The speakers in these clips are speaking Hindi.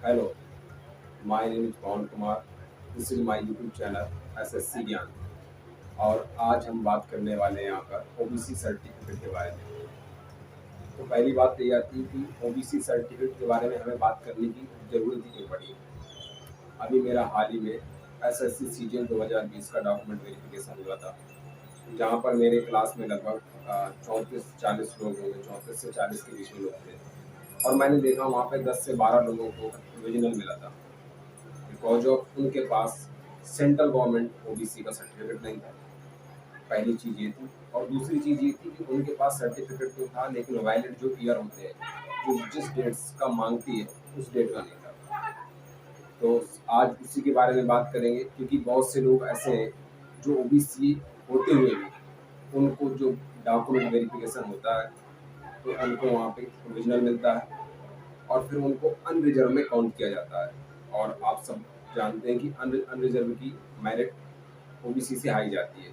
Hello, my name is Pawan Kumar. This is my YouTube channel SSC ज्ञान. और आज हम बात करने वाले हैं यहाँ पर ओबीसी सर्टिफिकेट के बारे में. तो पहली बात तो ये आती है कि ओबीसी सर्टिफिकेट के बारे में हमें बात करने की ज़रूरत ही क्यों पड़ी. अभी मेरा हाल ही में एसएससी सीजीएल 2020 का डॉक्यूमेंट वेरिफिकेशन हुआ था, जहाँ पर मेरे क्लास में लगभग 34-40 लोग होंगे, 34 से 40 के बीच में लोग थे. और मैंने देखा वहाँ पे 10 से 12 लोगों को प्रोविजनल मिला था, बिकॉज ऑफ उनके पास सेंट्रल गवर्नमेंट ओबीसी का सर्टिफिकेट नहीं था. पहली चीज़ ये थी. और दूसरी चीज़ ये थी कि उनके पास सर्टिफिकेट तो था, लेकिन वैलिड जो ईयर होते हैं, जो जिस डेट्स का मांगती है उस डेट का नहीं था. तो आज उसी के बारे में बात करेंगे, क्योंकि बहुत से लोग ऐसे हैं जो ओबीसी होते हुए भी उनको जो डॉक्यूमेंट वेरिफिकेशन होता है तो उनको वहाँ पे प्रोविजनल मिलता है और फिर उनको अनरिजर्व में काउंट किया जाता है. और आप सब जानते हैं कि अनरिजर्व की मेरिट ओबीसी से हाई जाती है.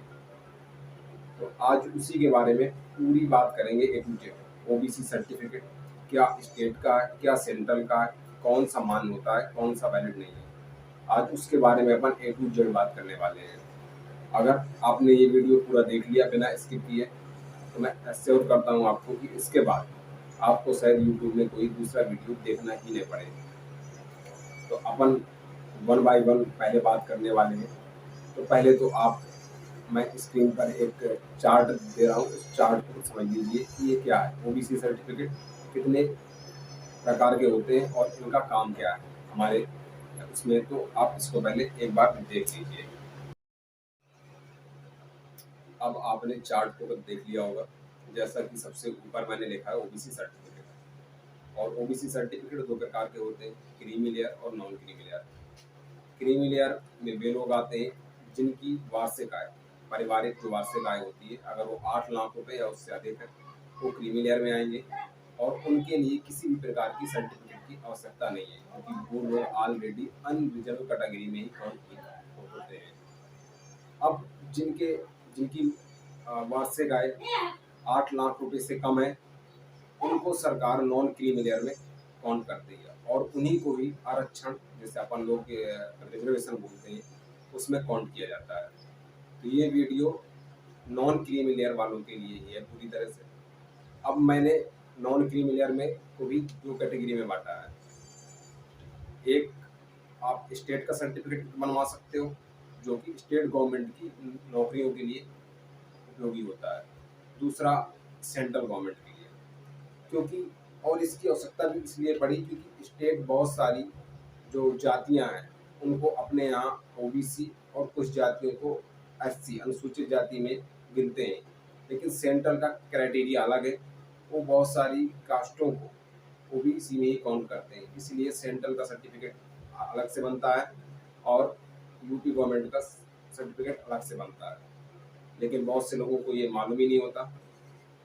तो आज उसी के बारे में पूरी बात करेंगे ए टू जेड. ओबीसी सर्टिफिकेट क्या स्टेट का है, क्या सेंट्रल का है, कौन सा मान होता है, कौन सा वैलिड नहीं है, आज उसके बारे में अपन ए टू जेड बात करने वाले हैं. अगर आपने ये वीडियो पूरा देख लिया बिना स्किप किए, तो मैं एश्योर करता हूँ आपको कि इसके बाद आपको शायद यूट्यूब में कोई दूसरा वीडियो देखना ही नहीं पड़े. तो अपन वन बाय वन पहले बात करने वाले हैं. तो पहले तो आप, मैं स्क्रीन पर एक चार्ट दे रहा हूँ, उस चार्ट को समझ लीजिए कि ये क्या है. ओबीसी सर्टिफिकेट कितने प्रकार के होते हैं और इनका काम क्या है हमारे उसमें. तो आप इसको पहले एक बार देख लीजिए. अब आपने चार्ट को देख लिया होगा. जैसा कि सबसे ऊपर मैंने लिखा है ओबीसी सर्टिफिकेट. और ओबीसी सर्टिफिकेट दो प्रकार के होते हैं, क्रीमी लेयर और non creamy layer. Creamy layer में वे लोग आते हैं जिनकी वार्षिक आय, पारिवारिक जो वार्षिक आय होती है, अगर वो 8 लाख रुपए या उससे अधिक है, वो क्रीमी लेयर में आएंगे. और उनके लिए किसी भी प्रकार की सर्टिफिकेट की आवश्यकता नहीं है, क्योंकि वो लोग ऑलरेडी अनरिजर्व कैटेगरी में ही काउंट होते हैं. अब जिनके जिनकी वार्षिक आय 8 लाख रुपए से कम है, उनको सरकार नॉन क्रीमी लेयर में काउंट करती है और उन्हीं को ही आरक्षण, जैसे अपन लोग रिजर्वेशन बोलते हैं, उसमें काउंट किया जाता है. तो ये वीडियो नॉन क्रीमी लेयर वालों के लिए ही है पूरी तरह से. अब मैंने नॉन क्रीमी लेयर में को भी दो कैटेगरी में बांटा है. एक, आप स्टेट का सर्टिफिकेट बनवा सकते हो, जो कि स्टेट गवर्नमेंट की नौकरियों के लिए उपयोगी होता है. दूसरा, सेंट्रल गवर्नमेंट के लिए. क्योंकि और इसकी आवश्यकता भी इसलिए पड़ी क्योंकि स्टेट बहुत सारी जो जातियां हैं उनको अपने यहाँ ओबीसी और कुछ जातियों को एससी अनुसूचित जाति में गिनते हैं. लेकिन सेंट्रल का क्राइटेरिया अलग है, वो बहुत सारी कास्टों को ओबीसी में ही काउंट करते हैं. इसलिए सेंट्रल का सर्टिफिकेट अलग से बनता है और यूपी गवर्नमेंट का सर्टिफिकेट अलग से बनता है. लेकिन बहुत से लोगों को ये मालूम ही नहीं होता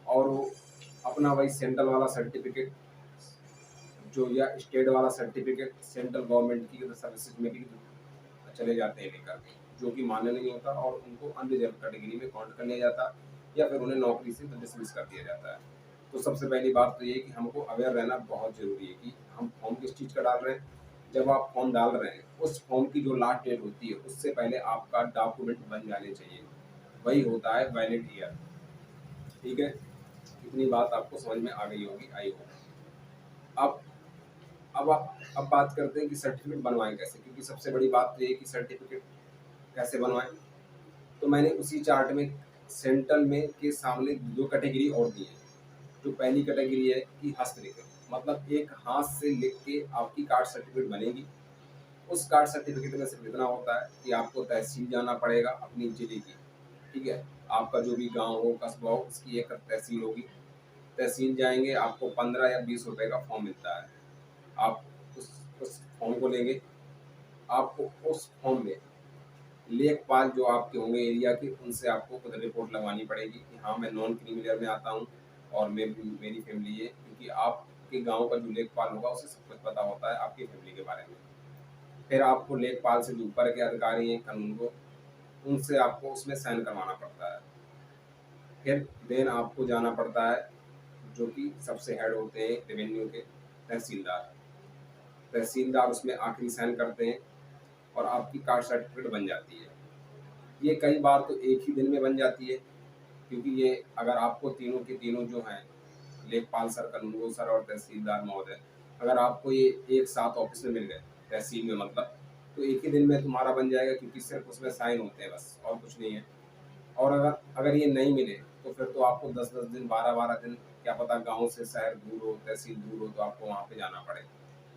और वो अपना वही सेंट्रल वाला सर्टिफिकेट जो या स्टेट वाला सर्टिफिकेट सेंट्रल गवर्नमेंट की सर्विसेज में भी चले जाते हैं लेकर, जो कि मान्य नहीं होता और उनको अनरिजर्व कैटेगरी में काउंट कर लिया जाता या फिर उन्हें नौकरी से डिसमिस कर दिया जाता है. तो सबसे पहली बात तो ये कि हमको अवेयर रहना बहुत ज़रूरी है कि हम फॉर्म किस चीज़ का डाल रहे हैं. जब आप फॉर्म डाल रहे हैं, उस फॉर्म की जो लास्ट डेट होती है उससे पहले आपका डॉक्यूमेंट बन जाने चाहिए. वही होता है वैलिड ईयर. ठीक है, इतनी बात आपको समझ में आ गई होगी, आई होगी. अब अब बात करते हैं कि सर्टिफिकेट बनवाएं कैसे, क्योंकि सबसे बड़ी बात तो ये कि सर्टिफिकेट कैसे बनवाएं. तो मैंने उसी चार्ट में सेंट्रल में के सामने दो कैटेगरी और दी है. जो पहली कैटेगरी है कि हस्तलिखित, मतलब एक हाथ से लिख के आपकी कास्ट सर्टिफिकेट बनेगी. उस कास्ट सर्टिफिकेट में सिर्फ इतना होता है कि आपको तहसील जाना पड़ेगा अपनी जिले की. ठीक है, आपका जो भी गांव हो, कस्बा हो, उसकी एक तहसील होगी. तहसील जाएंगे, आपको 15 या 20 रुपए का फॉर्म मिलता है. आप उस फॉर्म को लेंगे. आपको उस फॉर्म में लेखपाल जो आपके होंगे एरिया के, उनसे आपको खुद रिपोर्ट लगवानी पड़ेगी कि हाँ मैं नॉन क्रीमी लेयर में आता हूँ और मेरी फैमिली है, क्योंकि आपके गांव का जो लेखपाल होगा उसे सब कुछ पता होता है आपकी फैमिली के बारे में. फिर आपको लेखपाल से जो ऊपर के अधिकारी हैं कानून को, उनसे आपको उसमें साइन करवाना पड़ता है. फिर देन आपको जाना पड़ता है जो कि सबसे हेड होते हैं रेवेन्यू के, तहसीलदार. तहसीलदार उसमें आखिरी साइन करते हैं और आपकी कास्ट सर्टिफिकेट बन जाती है। ये कई बार तो एक ही दिन में बन जाती है, क्योंकि ये अगर आपको तीनों के तीनों जो हैं, लेखपाल सर, कानूनगो सर और तहसीलदार महोदय, अगर आपको ये एक साथ ऑफिस में मिल गए, तहसील में मतलब, तो एक ही दिन में तुम्हारा बन जाएगा, क्योंकि सिर्फ उसमें साइन होते हैं बस, और कुछ नहीं है। और अगर अगर ये नहीं मिले तो फिर तो आपको 10-10 दिन, 12-12 दिन, क्या पता गांव से शहर दूर हो, तहसील दूर हो, तो आपको वहाँ पे जाना पड़े।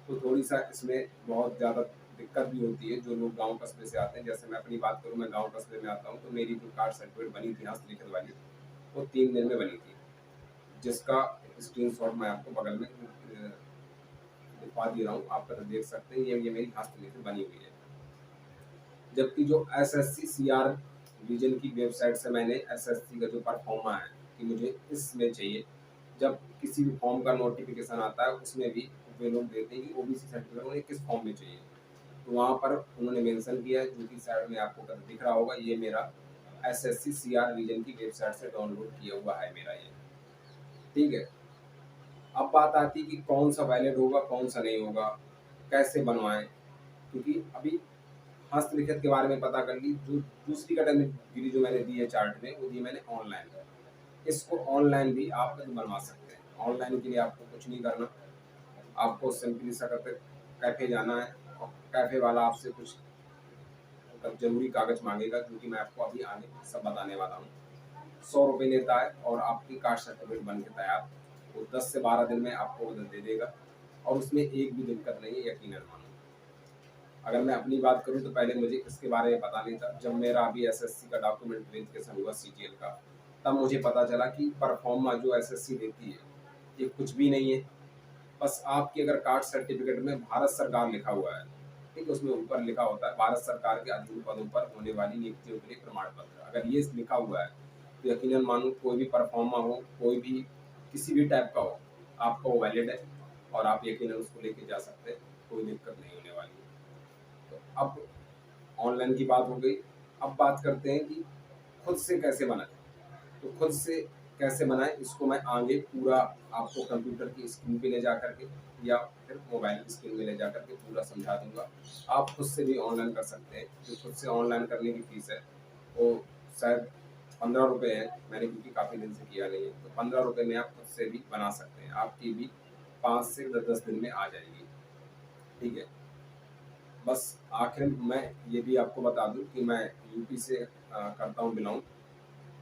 तो थोड़ी सा इसमें बहुत ज़्यादा दिक्कत भी होती है जो लोग गांव कस्बे से आते हैं। जैसे मैं अपनी बात करूं, मैं गांव कस्बे में आता हूं, तो मेरी जो कास्ट सर्टिफिकेट बनी थी हस्तलिखित वाली, वो 3 दिन में बनी थी, जिसका स्क्रीनशॉट मैं आपको बगल में दिखा दे रहा हूँ, आप देख सकते हैं। ये मेरी हस्तलिखित बनी हुई है। जबकि जो SSC CR रीजन की वेबसाइट से मैंने SSC का जो परफॉर्मा है कि मुझे इसमें चाहिए, जब किसी भी फॉर्म का नोटिफिकेशन आता है उसमें भी वे लोग देते हैं कि OBC सर्टिफिकेट उन्हें किस फॉर्म में चाहिए, तो वहाँ पर उन्होंने मेंशन किया है, जो कि साइड में आपको दिख रहा होगा, ये मेरा SSC CR रीजन की वेबसाइट से डाउनलोड किया हुआ है मेरा ये। ठीक है, अब बात आती है कि कौन सा वैलिड होगा, कौन सा नहीं होगा, कैसे बनवाएं। क्योंकि अभी हस्तलिखित के बारे में पता कर ली, जो दूसरी कैटेगरी जो मैंने दी है चार्ट में, वो दी मैंने ऑनलाइन। इसको ऑनलाइन भी आप बनवा सकते हैं। ऑनलाइन के लिए आपको कुछ नहीं करना, आपको सिंपली सा करके कैफे जाना है, और कैफे वाला आपसे कुछ जरूरी कागज मांगेगा, जो कि मैं आपको अभी आगे सब बताने वाला हूँ। 100 रुपये लेता है और आपकी कास्ट सर्टिफिकेट बन के तैयार, वो 10 से 12 दिन में आपको दे देगा, और उसमें एक भी दिक्कत नहीं है, यकीनन मानो। अगर मैं अपनी बात करूं तो पहले मुझे इसके बारे में पता नहीं था। जब मेरा अभी SSC का डॉक्यूमेंट वेरिफिकेशन हुआ CGL का, तब मुझे पता चला कि परफॉर्मा जो SSC देती है ये कुछ भी नहीं है। बस आपकी अगर कास्ट सर्टिफिकेट में भारत सरकार लिखा हुआ है, ठीक है, उसमें ऊपर लिखा होता है भारत सरकार के अधीन पदों पर होने वाली नियुक्तियों के लिए प्रमाण पत्र, अगर ये लिखा हुआ है तो यकीनन मानो कोई भी परफॉर्मा हो, कोई भी किसी भी टाइप का हो, आपका वो वैलिड है और आप यकीनन उसको लेके जा सकते हैं, कोई दिक्कत नहीं होने वाली है। तो अब ऑनलाइन की बात हो गई, अब बात करते हैं कि खुद से कैसे बनाएं। तो खुद से कैसे बनाएं, इसको मैं आगे पूरा आपको कंप्यूटर की स्क्रीन पे ले जा करके या फिर मोबाइल की स्क्रीन में ले जा करके पूरा समझा दूंगा। आप खुद से भी ऑनलाइन कर सकते हैं। जो खुद से ऑनलाइन करने की फीस है वो शायद 15 रुपये है, मैंने क्योंकि काफ़ी दिन से किया नहीं है, तो 15 रुपये में आप खुद से भी बना सकते हैं। आपकी भी 5 से 10 दिन में आ जाएगी। ठीक है, बस आखिर में मैं ये भी आपको बता दूं कि मैं यूपी से करता हूँ बिलोंग,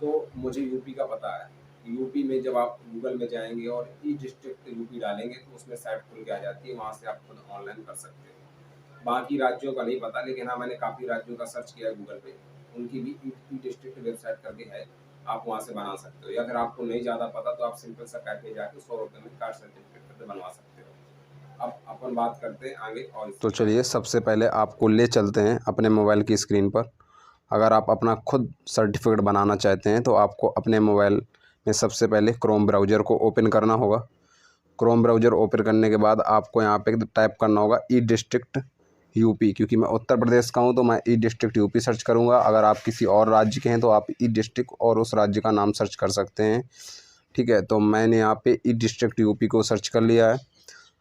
तो मुझे यूपी का पता है। यूपी में जब आप गूगल में जाएंगे और ई-डिस्ट्रिक्ट यूपी डालेंगे तो उसमें साइट खुल के आ जाती है, वहाँ से आप खुद ऑनलाइन कर सकते हो। बाकी राज्यों का नहीं पता, लेकिन हाँ मैंने काफ़ी राज्यों का सर्च किया गूगल पे, उनकी भी ई-डिस्ट्रिक्ट वेबसाइट करके है, आप वहाँ से बना सकते हो। या फिर आपको नहीं ज़्यादा पता तो आप सिंपल सा कैफे जाके 100 रुपये में कास्ट सर्टिफिकेट बनवा सकते हो। अब अपन बात करते हैं आगे और तो चलिए सबसे पहले आपको ले चलते हैं अपने मोबाइल की स्क्रीन पर। अगर आप अपना खुद सर्टिफिकेट बनाना चाहते हैं तो आपको अपने मोबाइल में सबसे पहले क्रोम ब्राउज़र को ओपन करना होगा। क्रोम ब्राउज़र ओपन करने के बाद आपको यहाँ पे टाइप करना होगा ई-डिस्ट्रिक्ट यूपी। क्योंकि मैं उत्तर प्रदेश का हूँ तो मैं ई-डिस्ट्रिक्ट यूपी सर्च करूँगा। अगर आप किसी और राज्य के हैं तो आप ई-डिस्ट्रिक्ट और उस राज्य का नाम सर्च कर सकते हैं। ठीक है, तो मैंने यहाँ पे ई-डिस्ट्रिक्ट यूपी को सर्च कर लिया है।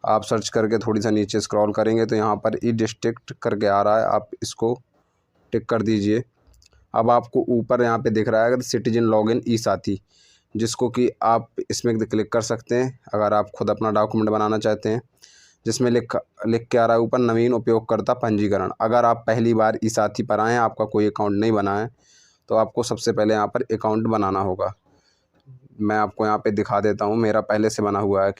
आप सर्च करके थोड़ी सा नीचे स्क्रॉल करेंगे तो यहाँ पर ई-डिस्ट्रिक्ट करके आ रहा है, आप इसको टिक कर दीजिए। अब आपको ऊपर यहाँ पे दिख रहा है सिटीजन लॉगिन ई साथी, जिसको कि आप इसमें क्लिक कर सकते हैं अगर आप खुद अपना डॉक्यूमेंट बनाना चाहते हैं। जिसमें लिख के आ रहा है ऊपर नवीन उपयोगकर्ता पंजीकरण। अगर आप पहली बार ई साथी पर आए हैं, आपका कोई अकाउंट नहीं बना है, तो आपको सबसे पहले यहाँ पर अकाउंट बनाना होगा। मैं आपको यहाँ पे दिखा देता हूँ, मेरा पहले से बना हुआ है।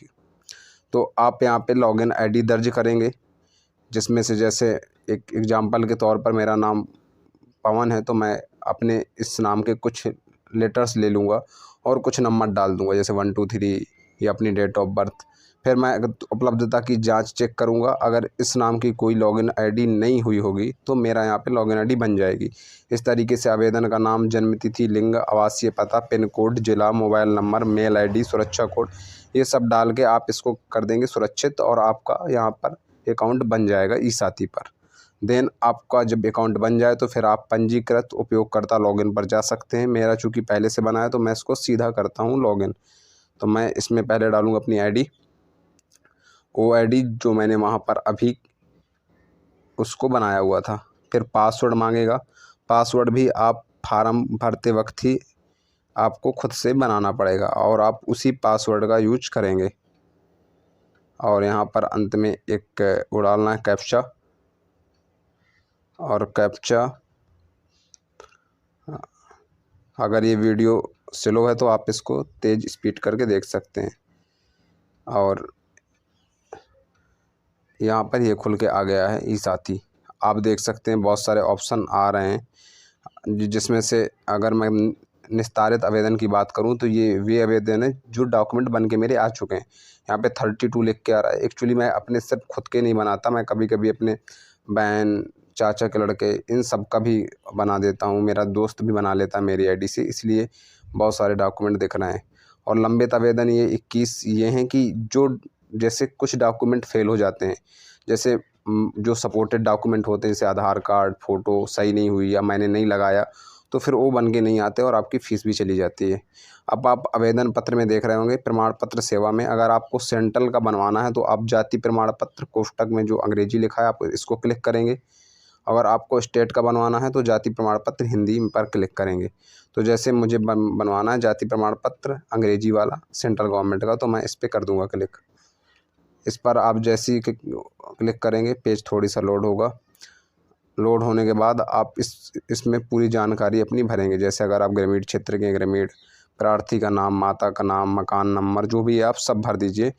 तो आप यहाँ पे लॉगिन आईडी दर्ज करेंगे, जिसमें से जैसे एक एग्जांपल के तौर पर मेरा नाम पवन है, तो मैं अपने इस नाम के कुछ लेटर्स ले लूँगा और कुछ नंबर डाल दूँगा, जैसे 1 2 3 या अपनी डेट ऑफ बर्थ। फिर मैं उपलब्धता की जांच चेक करूँगा। अगर इस नाम की कोई लॉगिन आईडी नहीं हुई होगी तो मेरा यहाँ पे लॉगिन आईडी बन जाएगी। इस तरीके से आवेदन का नाम, जन्म तिथि, लिंग, आवासीय पता, पिन कोड, जिला, मोबाइल नंबर, मेल आईडी, सुरक्षा कोड, ये सब डाल के आप इसको कर देंगे सुरक्षित, और आपका यहाँ पर अकाउंट बन जाएगा ई साथी पर। देन आपका जब अकाउंट बन जाए तो फिर आप पंजीकृत उपयोगकर्ता लॉगिन पर जा सकते हैं। मेरा चूँकि पहले से बना है तो मैं इसको सीधा करता हूँ लॉगिन। तो मैं इसमें पहले डालूँगा अपनी आईडी। OID जो मैंने वहाँ पर अभी उसको बनाया हुआ था। फिर पासवर्ड मांगेगा, पासवर्ड भी आप फार्म भरते वक्त ही आपको खुद से बनाना पड़ेगा और आप उसी पासवर्ड का यूज करेंगे। और यहाँ पर अंत में एक वो डालना है कैप्चा, और कैप्चा अगर ये वीडियो स्लो है तो आप इसको तेज़ स्पीड करके देख सकते हैं। और यहाँ पर ये खुल के आ गया है ई साथी। आप देख सकते हैं बहुत सारे ऑप्शन आ रहे हैं जिसमें से अगर मैं निस्तारित आवेदन की बात करूं तो ये वे आवेदन है जो डॉक्यूमेंट बन के मेरे आ चुके हैं। यहाँ पे 32 लिख के आ रहा है। एक्चुअली मैं अपने सिर्फ खुद के नहीं बनाता, मैं कभी कभी अपने बहन, चाचा के लड़के, इन सब का भी बना देता हूँ। मेरा दोस्त भी बना लेता है मेरी आईडी से, इसलिए बहुत सारे डॉक्यूमेंट दिख रहे हैं। और लंबित आवेदन ये 21 ये हैं कि जो जैसे कुछ डॉक्यूमेंट फेल हो जाते हैं, जैसे जो सपोर्टेड डॉक्यूमेंट होते हैं जैसे आधार कार्ड, फ़ोटो सही नहीं हुई या मैंने नहीं लगाया, तो फिर वो बन के नहीं आते और आपकी फ़ीस भी चली जाती है। अब आप आवेदन पत्र में देख रहे होंगे प्रमाण पत्र सेवा में, अगर आपको सेंट्रल का बनवाना है तो आप जाति प्रमाण पत्र कोष्ठक में जो अंग्रेजी लिखा है आप इसको क्लिक करेंगे। अगर आपको स्टेट का बनवाना है तो जाति प्रमाण पत्र हिंदी पर क्लिक करेंगे। तो जैसे मुझे बनवाना है जाति प्रमाण पत्र अंग्रेजी वाला सेंट्रल गवर्नमेंट का, तो मैं इस पर कर दूँगा क्लिक। इस पर आप जैसे ही क्लिक करेंगे पेज थोड़ी सा लोड होगा। लोड होने के बाद आप इसमें पूरी जानकारी अपनी भरेंगे। जैसे अगर आप ग्रामीण क्षेत्र के, ग्रामीण प्रार्थी का नाम, माता का नाम, मकान नंबर जो भी है आप सब भर दीजिए।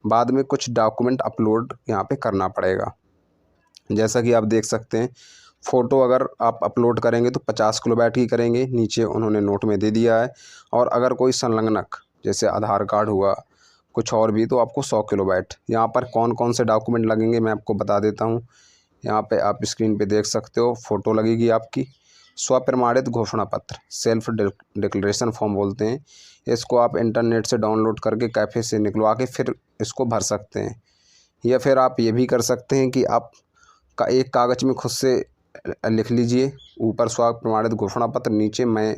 बाद में कुछ डॉक्यूमेंट अपलोड यहाँ पे करना पड़ेगा। जैसा कि आप देख सकते हैं फ़ोटो अगर आप अपलोड करेंगे तो 50 किलोबाइट की करेंगे, नीचे उन्होंने नोट में दे दिया है। और अगर कोई संलग्नक जैसे आधार कार्ड हुआ, कुछ और भी, तो आपको 100 किलोबाइट। यहाँ पर कौन कौन से डॉक्यूमेंट लगेंगे मैं आपको बता देता हूँ। यहाँ पे आप स्क्रीन पे देख सकते हो, फ़ोटो लगेगी आपकी, स्वप्रमाणित घोषणा पत्र, सेल्फ डिक्लेरेशन फॉर्म बोलते हैं। इसको आप इंटरनेट से डाउनलोड करके कैफ़े से निकलवा के फिर इसको भर सकते हैं। या फिर आप ये भी कर सकते हैं कि आप का एक कागज़ में खुद से लिख लीजिए, ऊपर स्व प्रमाणित घोषणा पत्र, नीचे मैं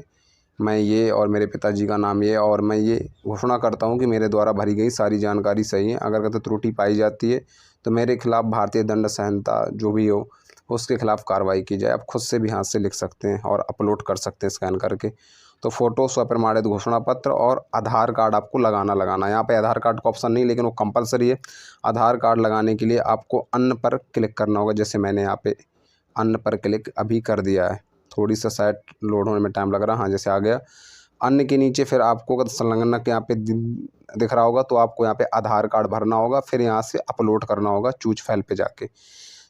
ये और मेरे पिताजी का नाम ये, और मैं ये घोषणा करता हूँ कि मेरे द्वारा भरी गई सारी जानकारी सही है। अगर कहीं त्रुटि पाई जाती है तो मेरे खिलाफ़ भारतीय दंड संहिता जो भी हो उसके खिलाफ़ कार्रवाई की जाए। आप खुद से भी हाथ से लिख सकते हैं और अपलोड कर सकते हैं स्कैन करके। तो फ़ोटो, स्वप्रमाणित घोषणा पत्र और आधार कार्ड आपको लगाना। यहाँ पे आधार कार्ड का ऑप्शन नहीं, लेकिन वो कंपलसरी है। आधार कार्ड लगाने के लिए आपको अन्य पर क्लिक करना होगा। जैसे मैंने यहाँ पे अन्य पर क्लिक अभी कर दिया है। थोड़ी सा साइट लोड होने में टाइम लग रहा है। हाँ, जैसे आ गया। अन्य के नीचे फिर आपको अगर संलग्नक यहाँ पे दिख रहा होगा तो आपको यहाँ पे आधार कार्ड भरना होगा, फिर यहाँ से अपलोड करना होगा चूज फाइल पे जाके।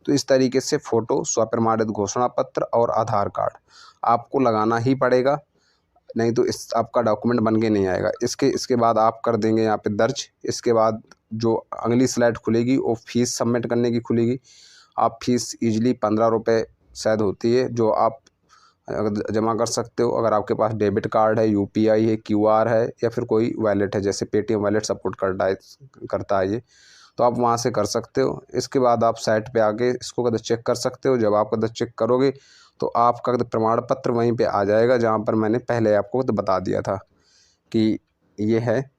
तो इस तरीके से फ़ोटो, स्वप्रमाणित घोषणा पत्र और आधार कार्ड आपको लगाना ही पड़ेगा, नहीं तो इस आपका डॉक्यूमेंट बन के नहीं आएगा। इसके बाद आप कर देंगे यहाँ पे दर्ज। इसके बाद जो अगली स्लाइड खुलेगी वो फ़ीस सबमिट करने की खुलेगी। आप फ़ीस ईजिली 15 रुपये शायद होती है, जो आप जमा कर सकते हो। अगर आपके पास डेबिट कार्ड है, यूपीआई है, क्यूआर है, या फिर कोई वॉलेट है, जैसे पेटीएम वॉलेट सपोर्ट करता है ये, तो आप वहाँ से कर सकते हो। इसके बाद आप साइट पे आके इसको कदर चेक कर सकते हो। जब आप कदर चेक करोगे तो आपका प्रमाण पत्र वहीं पे आ जाएगा जहाँ पर मैंने पहले आपको बता दिया था कि ये है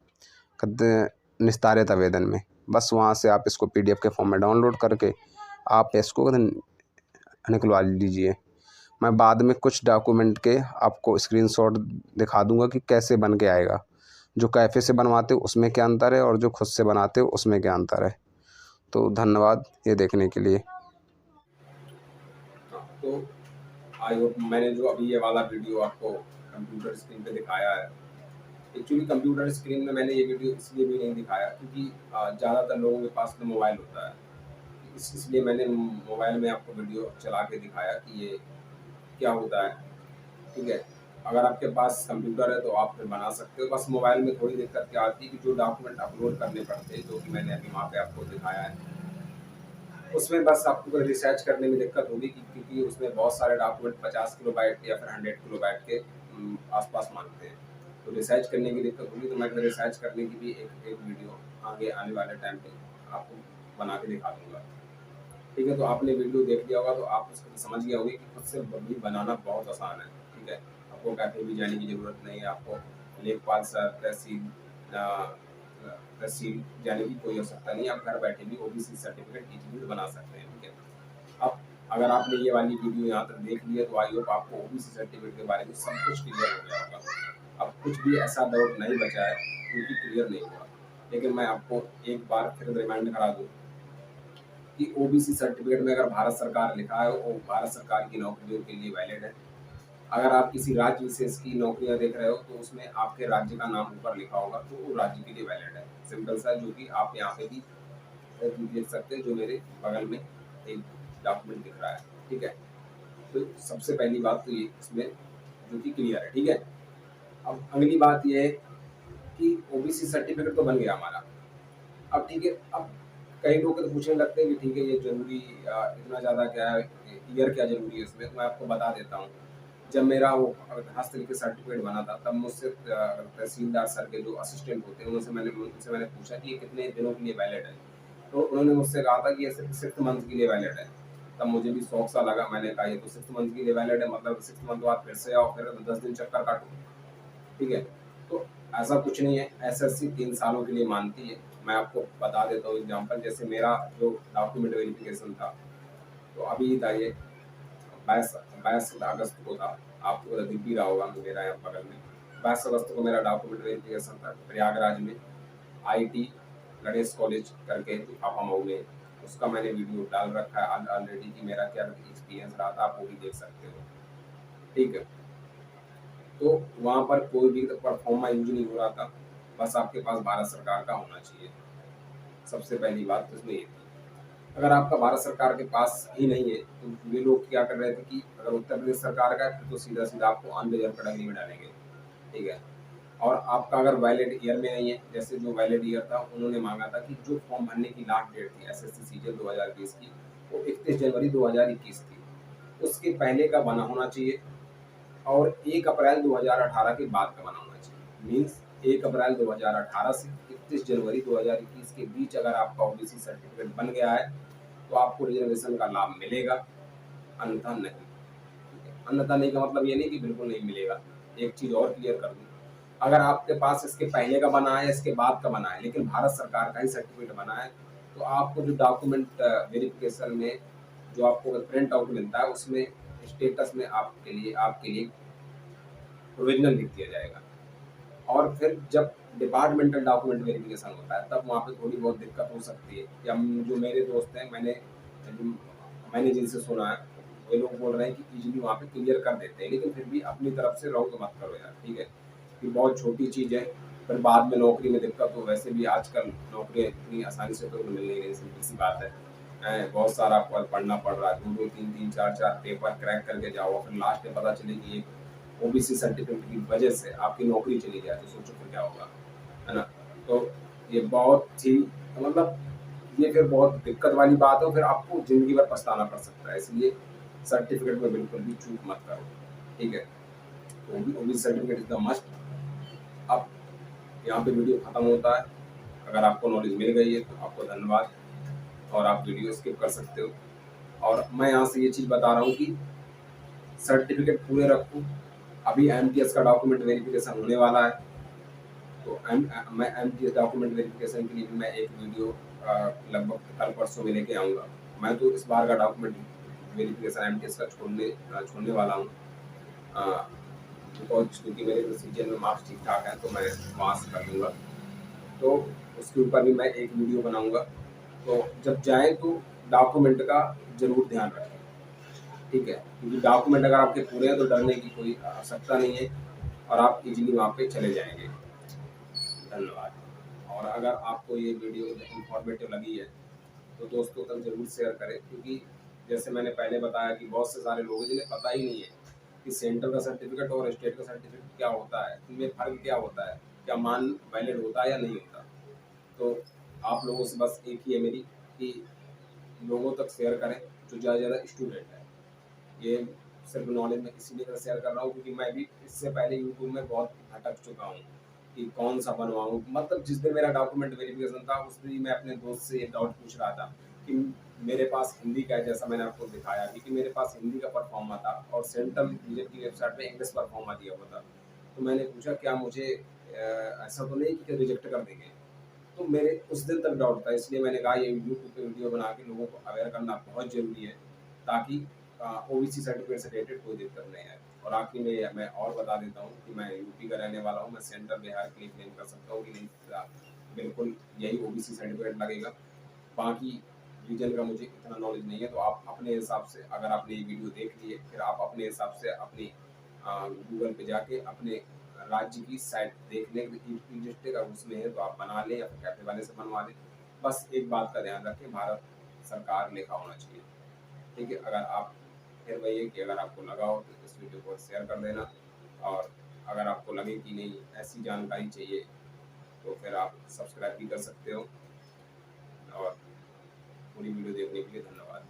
निस्तारित आवेदन में। बस वहाँ से आप इसको पीडीएफ के फॉर्म में डाउनलोड करके आप इसको निकलवा लीजिए। मैं बाद में कुछ डॉक्यूमेंट के आपको स्क्रीनशॉट दिखा दूंगा कि कैसे बन के आएगा। जो कैफ़े से बनवाते हो उसमें क्या अंतर है और जो खुद से बनाते हो उसमें क्या अंतर है। तो धन्यवाद ये देखने के लिए। हाँ, तो आई होप मैंने जो अभी ये वाला वीडियो आपको कंप्यूटर स्क्रीन पे दिखाया है, एक्चुअली कंप्यूटर स्क्रीन में मैंने ये वीडियो इसलिए भी नहीं दिखाया क्योंकि ज़्यादातर लोगों के पास में मोबाइल होता है। इसलिए मैंने मोबाइल में आपको वीडियो चला के दिखाया कि ये क्या होता है। ठीक है, अगर आपके पास कंप्यूटर है तो आप फिर बना सकते हो। बस मोबाइल में थोड़ी दिक्कत क्या आती है कि जो डॉक्यूमेंट अपलोड करने पड़ते हैं, जो कि मैंने अभी वहाँ पे आपको दिखाया है, उसमें बस आपको रिसर्च करने में दिक्कत होगी क्योंकि उसमें बहुत सारे डॉक्यूमेंट 50 किलोबाइट या फिर 100 किलोबाइट के आसपास मांगते हैं। तो रिसर्च करने की दिक्कत होगी। तो मैं रिसर्च करने की भी एक वीडियो आगे आने वाले टाइम पे आपको बना के दिखा दूँगा। ठीक है, तो आपने वीडियो देख लिया होगा तो आप उसको समझ गए होंगे कि खुद से भी बनाना बहुत आसान है। ठीक है, आपको कैफे भी जाने की ज़रूरत नहीं है। आपको लेखपाल सर, तहसील तहसील जाने की कोई आवश्यकता नहीं है, आप घर बैठे भी ओबीसी सर्टिफिकेट इजीली बना सकते हैं, ठीक है। अब अगर आपने ये वाली वीडियो यहाँ तक देख ली है तो आई होप आपको ओबीसी सर्टिफिकेट के बारे में सब कुछ क्लियर हो गया होगा। अब कुछ भी ऐसा डाउट नहीं बचा है जो कि क्लियर नहीं हुआ, लेकिन मैं आपको एक बार फिर रिमाइंड करा दूँ कि ओबीसी सर्टिफिकेट में अगर भारत सरकार लिखा है वो भारत सरकार की नौकरियों के लिए वैलिड है। अगर आप किसी राज्य विशेष की नौकरियां देख रहे हो तो उसमें आपके राज्य का नाम ऊपर लिखा होगा तो वो राज्य के लिए वैलिड है। सिंपल सा, जो कि आप यहाँ पे भी देख सकते हैं, जो मेरे बगल में एक डॉक्यूमेंट दिख रहा है, ठीक है। तो सबसे पहली बात तो ये इसमें जो कि क्लियर है, ठीक है। अब अगली बात ये है कि ओबीसी सर्टिफिकेट तो बन गया हमारा। अब ठीक है, अब कई लोग तो पूछने लगते हैं कि ठीक है ये जरूरी इतना ज़्यादा क्या है, ईयर क्या जरूरी है इसमें, तो मैं आपको बता देता हूँ। जब मेरा वो हस्तलिखित सर्टिफिकेट बना था तब मुझसे तहसीलदार सर के जो असिस्टेंट होते हैं उनसे मैंने पूछा कि ये कितने दिनों के लिए वैलिड है। तो उन्होंने मुझसे कहा था कि ये सिर्फ 6 मंथ के लिए वैलिड है। तब मुझे भी शौक सा लगा, मैंने कहा ये तो 6 मंथ के लिए वैलिड है, मतलब 6 मंथ बाद फिर से आओ, फिर 10 दिन चक्कर काटो, ठीक है। तो ऐसा कुछ नहीं है, एसएससी 3 सालों के लिए मानती है। मैं आपको बता देता हूँ एग्जांपल, जैसे मेरा जो डॉक्यूमेंट वेरिफिकेशन था तो अभी था ये 22 अगस्त को था, आपको दिख भी रहा होगा मेरा यहाँ बगल में। 22 अगस्त को मेरा डॉक्यूमेंट वेरिफिकेशन था प्रयागराज में, आईटी गणेश कॉलेज करके अपामऊ में। उसका मैंने वीडियो डाल रखा है ऑलरेडी कि मेरा क्या एक्सपीरियंस रहा था, आप वो भी देख सकते हो, ठीक है। तो वहाँ पर कोई भी परफॉर्मा यूज नहीं हो रहा था, बस आपके पास भारत सरकार का होना चाहिए। सबसे पहली बात तो इसमें ये थी। अगर आपका भारत सरकार के पास ही नहीं है तो ये लोग क्या कर रहे थे कि अगर उत्तर प्रदेश सरकार का है तो सीधा सीधा आपको अनरिजर्व कैटेगरी में डालेंगे, ठीक है। और आपका अगर वैलिड ईयर में नहीं है, जैसे जो वैलिड ईयर था उन्होंने मांगा था कि जो फॉर्म भरने की लास्ट डेट थी एसएससी सीजीएल 2020 की वो 31 जनवरी 2021 थी, उसके पहले का बना होना चाहिए और 1 अप्रैल 2018 के बाद का बना होना चाहिए। मीन्स 1 अप्रैल 2018 से 31 जनवरी 2021 के बीच अगर आपका ओबीसी सर्टिफिकेट बन गया है तो आपको रिजर्वेशन का लाभ मिलेगा, अन्यथा नहीं, ठीक है। अन्यथा नहीं का मतलब ये नहीं कि बिल्कुल नहीं मिलेगा। एक चीज़ और क्लियर कर दूँ, अगर आपके पास इसके पहले का बना है इसके बाद का बना है लेकिन भारत सरकार का ही सर्टिफिकेट बना है तो आपको जो डॉक्यूमेंट वेरिफिकेशन में जो आपको प्रिंट आउट मिलता है उसमें स्टेटस में आपके लिए प्रोविजनल लिख दिया जाएगा। और फिर जब डिपार्टमेंटल डॉक्यूमेंट वेरिफिकेशन होता है तब वहाँ पे थोड़ी बहुत दिक्कत हो सकती है। या जो मेरे दोस्त हैं, मैंने जिनसे सुना है वे लोग बोल रहे हैं कि इजीली वहाँ पे क्लियर कर देते हैं, लेकिन फिर भी अपनी तरफ से रॉन्ग मत करो यार, ठीक है। कि बहुत छोटी चीज़ है, फिर बाद में नौकरी में दिक्कत हो। वैसे भी आजकल नौकरियाँ इतनी आसानी से तो मिल नहीं रही, सिंपल सी बात है। बहुत सारा आपको पढ़ना पड़ रहा है, 2-2 3-3 4-4 पेपर क्रैक करके जाओ, फिर लास्ट में पता चले कि एक ओबीसी सर्टिफिकेट की वजह से आपकी नौकरी चली जाए तो सोचो फिर क्या होगा, है ना। तो ये बहुत ही मतलब ये फिर बहुत दिक्कत वाली बात है, फिर आपको ज़िंदगी भर पछताना पड़ सकता है। इसलिए सर्टिफिकेट में बिल्कुल भी चूक मत करो, ठीक है। तो OBC certificate is the must. अब यहाँ पे वीडियो ख़त्म होता है। अगर आपको नॉलेज मिल गई है तो आपको धन्यवाद और आप वीडियो स्किप कर सकते हो। और मैं यहाँ से ये चीज़ बता रहा हूँ कि सर्टिफिकेट पूरे रखो। अभी एमटीएस का डॉक्यूमेंट वेरिफिकेशन होने वाला है, तो मैं एमटीएस डॉक्यूमेंट वेरिफिकेशन के लिए भी मैं एक वीडियो लगभग कल परसों में लेके आऊँगा। मैं तो इस बार का डॉक्यूमेंट वेरिफिकेशन एमटीएस का छोड़ने वाला हूँ, बिकॉज क्योंकि मेरे प्रोसीजर में मार्क्स ठीक ठाक है तो मैं वहाँ से कर लूँगा। तो उसके ऊपर भी मैं एक वीडियो बनाऊँगा। तो जब जाएँ तो डॉक्यूमेंट का ज़रूर ध्यान रखें, ठीक है। क्योंकि डॉक्यूमेंट अगर आपके पूरे हैं तो डरने की कोई आवश्यकता नहीं है और आप इजीली वहाँ पे चले जाएंगे। धन्यवाद। और अगर आपको ये वीडियो इंफॉर्मेटिव लगी है तो दोस्तों तक जरूर शेयर करें, क्योंकि जैसे मैंने पहले बताया कि बहुत से सारे लोग हैं जिन्हें पता ही नहीं है कि सेंट्रल का सर्टिफिकेट और स्टेट का सर्टिफिकेट क्या होता है, इनमें फ़र्क क्या होता है, क्या मान वैलिड होता है या नहीं होता। तो आप लोगों से बस एक ही है मेरी कि लोगों तक शेयर करें जो ज़्यादा से ज़्यादा स्टूडेंट है। ये सिर्फ नॉलेज मैं इसीलिए शेयर कर रहा हूँ क्योंकि मैं भी इससे पहले यूट्यूब में बहुत भटक चुका हूँ कि कौन सा बनवाऊँ। मतलब जिस दिन मेरा डॉक्यूमेंट वेरिफिकेशन था उस दिन मैं अपने दोस्त से ये डाउट पूछ रहा था कि मेरे पास हिंदी का है, जैसा मैंने आपको दिखाया कि मेरे पास हिंदी का परफॉर्मा था और सेंट्रल रीजन की वेबसाइट पे इंग्लिश परफॉर्मा दिया हुआ था। तो मैंने पूछा क्या मुझे ऐसा तो नहीं कि रिजेक्ट कर देंगे। तो मेरे उस दिन तक डाउट था, इसलिए मैंने कहा ये यूट्यूब पे वीडियो बना के लोगों को अवेयर करना बहुत ज़रूरी है, ताकि ओबीसी सर्टिफिकेट से रिलेटेड कोई दिक्कत नहीं आए। और आखिर में मैं और बता देता हूँ कि मैं यूपी का रहने वाला हूँ, मैं सेंट्रल बिहार के लिए क्लेम कर सकता हूँ कि नहीं, बिल्कुल यही ओबीसी सर्टिफिकेट लगेगा। बाकी रीजन का मुझे इतना नॉलेज नहीं है, तो आप अपने हिसाब से, अगर आपने ये वीडियो देख ली है, फिर आप अपने हिसाब से अपनी गूगल पे जाके अपने राज्य की साइट देख लें कि ई डिस्ट्रिक्ट अगर उसमें है तो आप बना लें या फिर कैफे वाले से बनवा लें। बस एक बात का ध्यान रखें, भारत सरकार लिखा होना चाहिए। ठीक है, अगर आप, फिर वही है कि अगर आपको लगा हो तो इस वीडियो को शेयर कर देना, और अगर आपको लगे कि नहीं ऐसी जानकारी चाहिए तो फिर आप सब्सक्राइब भी कर सकते हो। और पूरी वीडियो देखने के लिए धन्यवाद।